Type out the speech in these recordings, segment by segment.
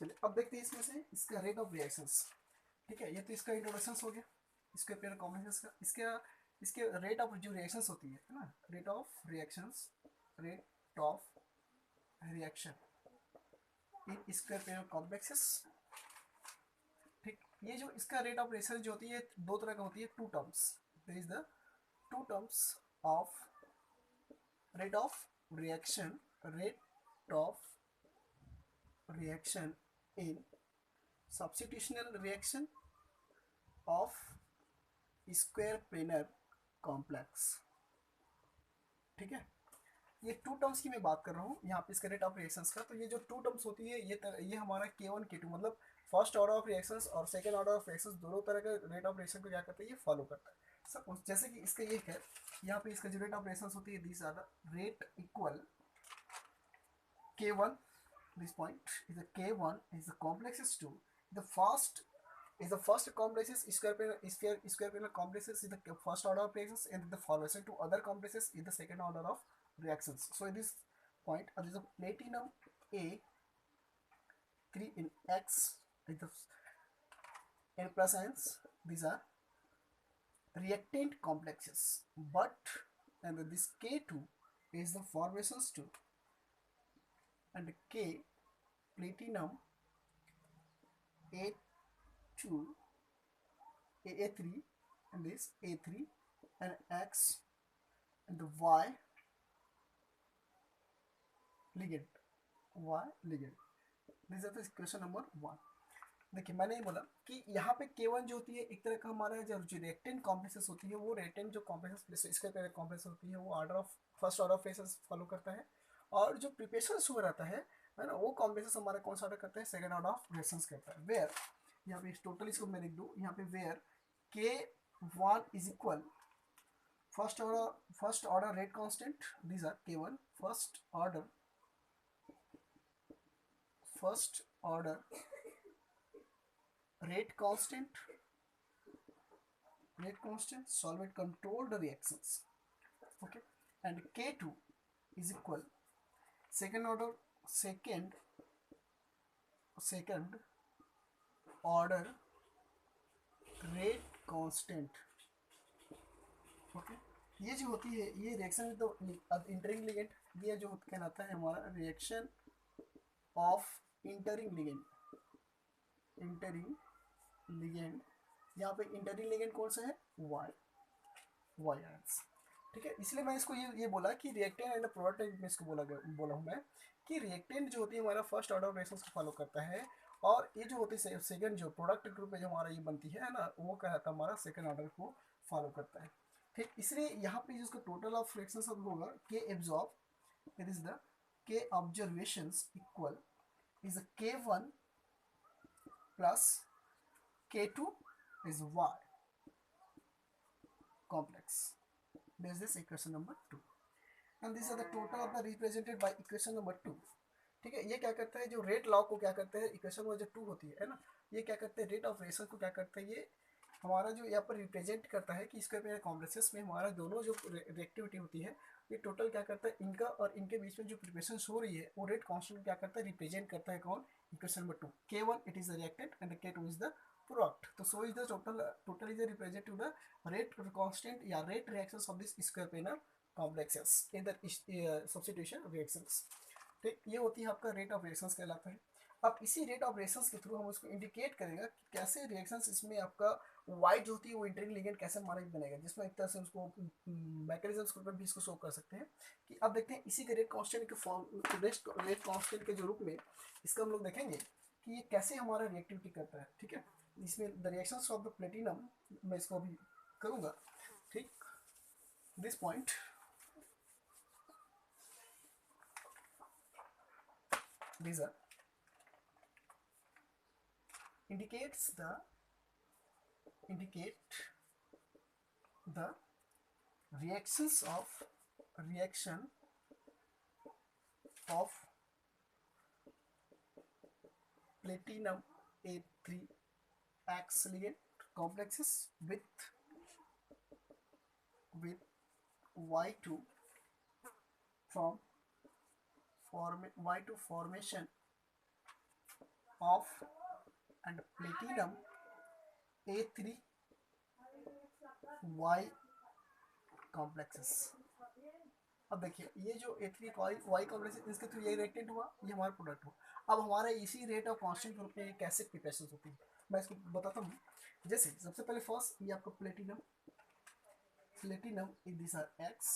चलिए अब देखते हैं इसमें से इसका रेट ऑफ रिएक्शंस। ठीक है, ये तो इसका इंट्रोडक्शन हो गया इसके पेयर कॉम्बिनेशंस का। इसके इसके रेट ऑफ जो रिएक्शंस होती है ना, rate of reactions, rate of reaction in square pair complexes. ठीक, ये जो इसका रेट ऑफ रिएक्शन जो होती है दो तरह का होती है, two terms. There is the two terms of rate of reaction, rate of reaction in substitutional reaction of square planar complex। ठीक है, ये टू टर्म्स की मैं बात कर रहा हूँ यहाँ पे इसके रेट ऑफ रिएक्शंस का। तो ये जो टू टर्म्स होती है ये हमारा K1 K2 मतलब फर्स्ट ऑर्डर ऑफ रिएक्शंस और सेकंड ऑर्डर ऑफ रिएक्शंस दोनों तरह का रेट ऑफ रिएक्शन को क्या करता है, ये फॉलो करता है। सब जैसे कि इसका ये है, यहाँ पे इसका जो रेट ऑफ रिएक्शंस होती है these are the rate equal K1, this point is the K1 is the complexes 2. The first complexes square planar complexes is the first order of reactions, and the following to other complexes is the second order of reactions. So in this point, there is a platinum A3 in X is the N plus ions. These are reactant complexes, but and this K2 is the formations 2 and K platinum A2 A3 and this A3 and X and the Y ligand, Y ligand. This is the question number 1. देखिए मैंने ये बोला कि यहाँ पे K1 जो होती है एक तरह का हमारा जो रिएक्टेंट कॉम्प्लेक्सेस होती है, वो रिएक्टेंट जो कॉम्प्लेक्सेस इसके तरह कॉम्प्लेक्स होती है वो order of first order of faces follow करता है। और जो प्रिपरेशन शुगर आता है ना, वो कॉम्प्लेक्सेस हमारा कौन सा ऑर्डर करता है, सेकंड ऑर्डर ऑफ रिएक्शंस करता है। वेयर यहाँ पे टोटल इसको मैं लिख दूँ यहाँ पे, where K1 is equal first order rate constant, these are K1 first order rate constant solvent controlled reactions, okay, and K2 is equal second order rate constant, okay। ये जो होती है ये रिएक्शन तो इंटरिंग लिगेंड, ये जो कहलाता है हमारा रिएक्शन ऑफ इंटरिंग लिगेंड। यहाँ पे इंटरिंग लिगेंड कौन सा है, वाई आयंस। ठीक है, इसलिए मैं इसको ये बोला कि रिएक्टेंट एंड प्रोडक्ट में इसको बोला हूँ मैं कि रिएक्टेंट जो होती है हमारा फर्स्ट ऑर्डर रिएक्शंस को फॉलो करता है, और ये जो होती है सेकंड जो प्रोडक्ट ग्रुप में जो हमारा ये बनती है ना, वो कहता है हमारा सेकंड ऑर्डर को फॉलो करता है। ठीक, इसलिए यहाँ पे जिसका टोटल ऑफ रिएक्शंस होगा के एब्जॉर्ब, इट इज द के observations equal is K1 plus K2 is Y complex. This is equation number 2 and these are the total of the represented by equation number 2। ठीक है, ये क्या करता है, जो रेट लॉ को क्या करते हैं, इक्वेशन में जो 2 होती है ना, ये क्या करते हैं रेट ऑफ रिएक्शन को क्या करता है, ये हमारा जो यहाँ पर रिप्रेजेंट करता है कि इसके कॉम्प्लेक्सेस में हमारा दोनों जो रिएक्टिविटी होती है, ये टोटल क्या करता है, इनका और इनके बीच में जो प्रिपरेशन हो रही है वो रेट कांस्टेंट क्या करता है, रिप्रेजेंट करता है कौन, equation number 2। K1 it is the reactant and K2 is the product. तो so is the total is represent to the rate constant या rate reactions of this square planar complexes in the substitution reactions. ठीक, ये होती है आपका rate of reactions कहलाता है। अब इसी रेट ऑफ रिएक्शंस के थ्रू हम उसको इंडिकेट करेंगे कि कैसे रिएक्शंस इसमें आपका वाई जो होती है वो इंटरिंग लिगेंड कैसे हमारा बनेगा, जिसमें एक तरह से उसको मैकेनिज्म्स पर भी इसको शो कर सकते हैं। कि अब देखते हैं इसी के रेट कांस्टेंट के फॉर्म रेट कांस्टेंट के जो रूप में इसका हम लोग देखेंगे कि ये कैसे हमारा रिएक्टिविटी करता है। ठीक है, इसमें the reactions of the platinum मैं इसको अभी करूँगा। ठीक, this point these are indicate the reaction of platinum A3X ligand complexes with Y2 formation of and platinum A3 Y complexes. अब देखिए ये जो A3 Y कॉम्प्लेक्स इसके थ्रू ये रिएक्टेंट हुआ, ये हमारा प्रोडक्ट हुआ। अब हमारा इसी रेट ऑफ कांस्टेंट ग्रुप में कैसे प्रिपरेशन होती है मैं इसको बताता हूँ। जैसे सबसे पहले फर्स्ट ये आपका platinum in these are X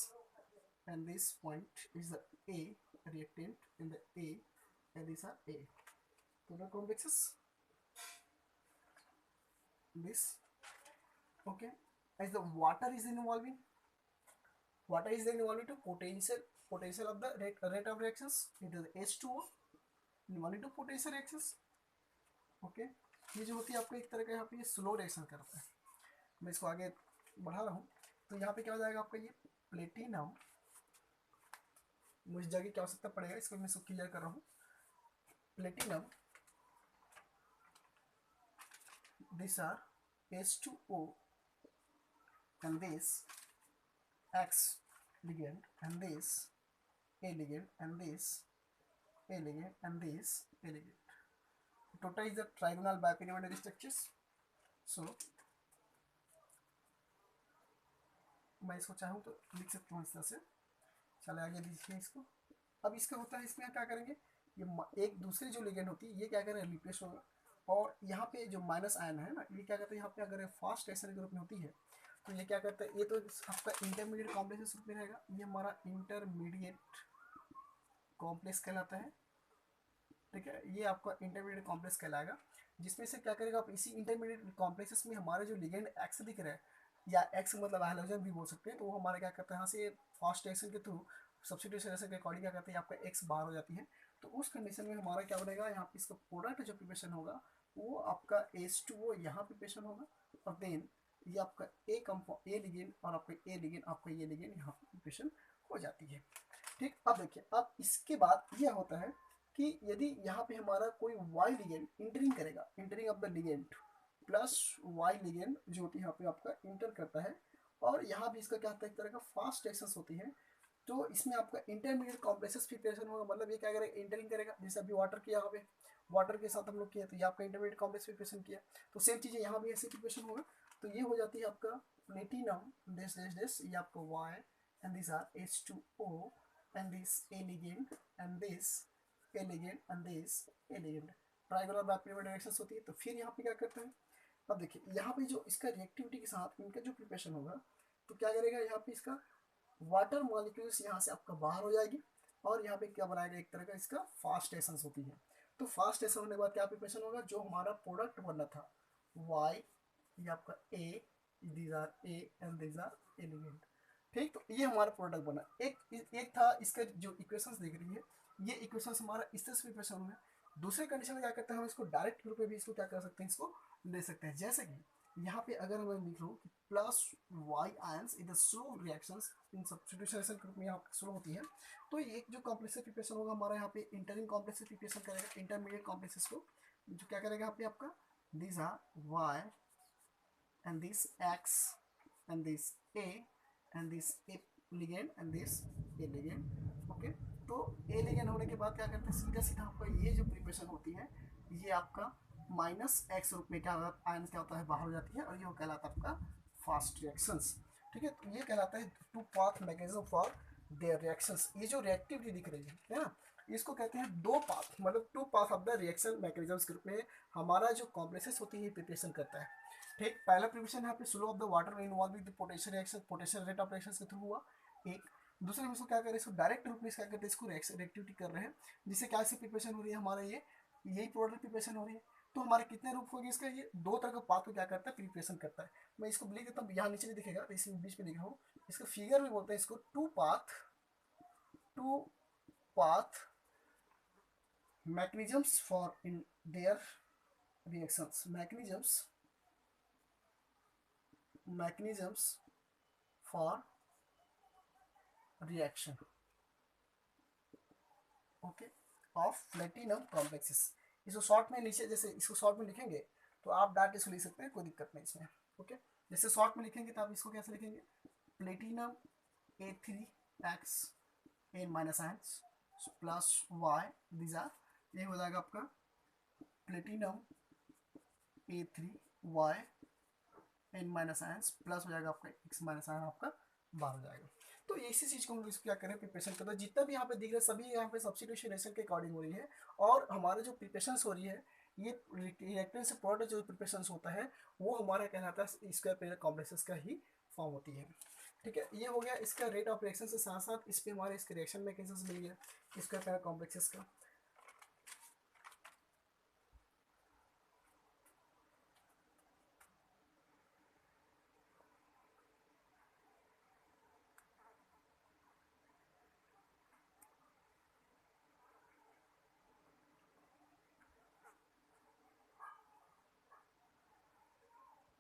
and this point is the A reactant in the A and these are A. Total complexes this, okay, as the water is involving to potential of the rate of reactions, it is H2O involving to potential reactions, okay। ये जो होती है आपको एक तरह का यहाँ पे स्लो रिएक्शन करता है। मैं इसको आगे बढ़ा रहा हूँ तो यहाँ पे क्या हो जाएगा आपका ये प्लेटिनम, मुझे जगह की आवश्यकता पड़ेगा इसको मैं इसको क्लियर कर रहा हूँ। Platinum this are H2O and this X ligand and this A ligand and this A ligand and this A ligand. Total is the trigonal bipyramidal structures. So मैं इसको चाहूँ तो लिख सकता हूँ इस तरह से। चले आगे लिखिए इसको। अब इसका होता है इसमें क्या करेंगे, ये एक दूसरी जो लिगेंड होती है ये क्या करें रिप्लेस होगा, और यहाँ पे जो माइनस आयन है ना ये क्या करते हैं यहाँ पे अगर फास्ट रिएक्शन ग्रुप में होती है तो ये क्या करता है, ये तो आपका इंटरमीडिएट कॉम्प्लेक्स ग्रुप में रहेगा, ये हमारा इंटरमीडिएट कॉम्प्लेक्स कहलाता है, ठीक है। ये आपका इंटरमीडिएट कॉम्प्लेक्स कहलाएगा, जिसमें से क्या करेगा आप इसी इंटरमीडिएट कॉम्प्लेक्सेस में हमारे जो लिगेंड एक्स दिख रहा है या एक्स मतलब हाइड्रोजन भी बोल सकते हैं, तो वो हमारे क्या करते हैं यहाँ से फास्ट रिएक्शन के थ्रू सब्स्टिट्यूशन रिएक्शन के अकॉर्डिंग क्या करते हैं आपका एक्स बाहर हो जाती है। तो उस कंडीशन में हमारा क्या बनेगा, यहाँ पे इसका प्रोडक्ट जो प्रिपरेशन होगा वो आपका H2O यहाँ प्रिपरेशन होगा, और देन ये आपका ए लिगेंड और आपका ए लिगेंड आपका ये लिगेंड यहाँ पे प्रिपरेशन हो जाती है, ठीक। अब देखिए अब इसके बाद यह होता है कि यदि यहाँ पे हमारा कोई वाई लिगेंड इंटरिंग करेगा, entering of the ligand plus Y ligand जो होती है यहाँ पे आपका इंटर करता है, और यहाँ भी इसका क्या होता है एक तरह का फास्ट रिएक्शंस होती है, तो इसमें आपका इंटरमीडिएट कॉम्प्लेक्सेस प्रिपरेशन होगा, मतलब ये क्या करेगा इंटरिंग करेगा, जैसे अभी वाटर किया यहाँ पे वाटर के साथ हम लोग किया तो ये आपका इंटरमीडिएट कॉम्प्लेक्स प्रिपरेशन किया, तो सेम चीज़ें यहाँ भी ऐसे प्रिपरेशन होगा। तो ये हो जाती है आपका प्लेटिनम दिस ये आपका Y and this are H2O and this a ligand and this a ligand and this a ligand, triangular bipyramidal reactions होती है। तो फिर यहाँ पे क्या करते हैं, अब देखिए यहाँ पे जो इसका रिएक्टिविटी के साथ इनका जो प्रिपरेशन होगा तो क्या करेगा यहाँ पे इसका वाटर मॉलिक्यूल्स यहाँ से आपका बाहर हो जाएगी, और यहाँ पे क्या बनाएगा एक तरह का इसका फास्ट रिएक्शंस होती है। तो फास्ट रिएक्शन होने के बाद क्या प्रिपरेशन होगा, जो हमारा प्रोडक्ट बनना था वाई ये आपका A, these are A and these are A ligand, ठीक। तो ये हमारा प्रोडक्ट बना। एक था इसका जो इक्वेशंस देख रही है ये इक्वेशंस हमारा इस तरह से प्रिपरेशन में। दूसरे कंडीशन में क्या करते हैं हम इसको डायरेक्ट रूप में भी इसको क्या कर सकते हैं इसको ले सकते हैं, जैसे कि यहाँ पे अगर मैं लिख लूँ कि plus Y ions in the slow reactions in substitution reaction group में यहाँ स्लो होती है, तो एक जो कॉम्प्लेक्स प्रिपरेशन होगा हमारा यहाँ पे इंटरिंग कॉम्प्लेक्स प्रिपरेशन करेगा, इंटरमीडिएट कॉम्प्लेक्सेस को जो क्या करेगा यहाँ पे आपका this are Y and this X and this a and this a ligand and this a ligand, okay. तो ए लिगेंड होने के बाद क्या करते हैं सीधा सीधा आपका ये जो प्रिपरेशन होती है ये आपका माइनस एक्स रूप में क्या आयन क्या होता है बाहर हो जाती है, और ये कहलाता है आपका फास्ट रिएक्शंस, ठीक है। तो ये कहलाता है two path mechanism for their reactions. ये जो रिएक्टिविटी दिख रही है ना इसको कहते हैं दो पाथ, मतलब two path of the reaction mechanisms group में हमारा जो कॉम्प्लेक्सेस होती है प्रिपरेशन करता है, ठीक। पहला प्रिपरेशन यहाँ पे slow of the water involving the potential reaction potential rate of reaction के थ्रू हुआ एक। दूसरे में इसको क्या कर रहे हैं इसको डायरेक्ट रूप में क्या करते हैं इसको रिएक्टिविटी कर रहे हैं, जिससे क्या से प्रिपरेशन हो रही है हमारा ये यही प्रोडक्ट प्रिपरेशन हो रही है। तो हमारे कितने रूप होगी इसका, ये दो तरह का पाथ को क्या करता है प्रिपरेशन करता है। मैं इसको लिख देता हूँ, यहाँ नीचे नहीं दिखेगा तो इसमें बीच में लिख रहा हूँ, इसका फिगर भी बोलते हैं इसको two path mechanisms for in their reactions, mechanisms for reaction, okay, of platinum complexes. इसको शॉर्ट में नीचे जैसे इसको शॉर्ट में लिखेंगे तो आप डायरेक्ट इसको लिख सकते हैं, कोई दिक्कत नहीं इसमें, ओके। जैसे शॉर्ट में लिखेंगे तो आप इसको कैसे लिखेंगे platinum A3X N minus ions plus Y, these are ये हो जाएगा आपका platinum A3Y n minus ion plus हो जाएगा आपका x माइनस आयन आपका बाहर हो जाएगा। तो इसी चीज़ को हम लोग क्या करें, प्रिपरेशन करते हैं। जितना भी यहाँ पे दिख रहा है सभी यहाँ पे सब्स्टिट्यूशन रिएक्शन के अकॉर्डिंग हो रही है, और हमारे जो प्रिपरेशन हो रही है ये रिएक्टेंट से प्रोडक्ट जो प्रिपरेशन होता है वो हमारा कहलाता है स्क्वायर पेयर कॉम्प्लेक्सेस का ही फॉर्म होती है। ठीक है, ये हो गया इसका रेट ऑफ रिएक्शन से साथ साथ इस पे हमारे इसके रिएक्शन मैकेनिज्म मिल गया स्क्वायर पेयर कॉम्प्लेक्सेस का।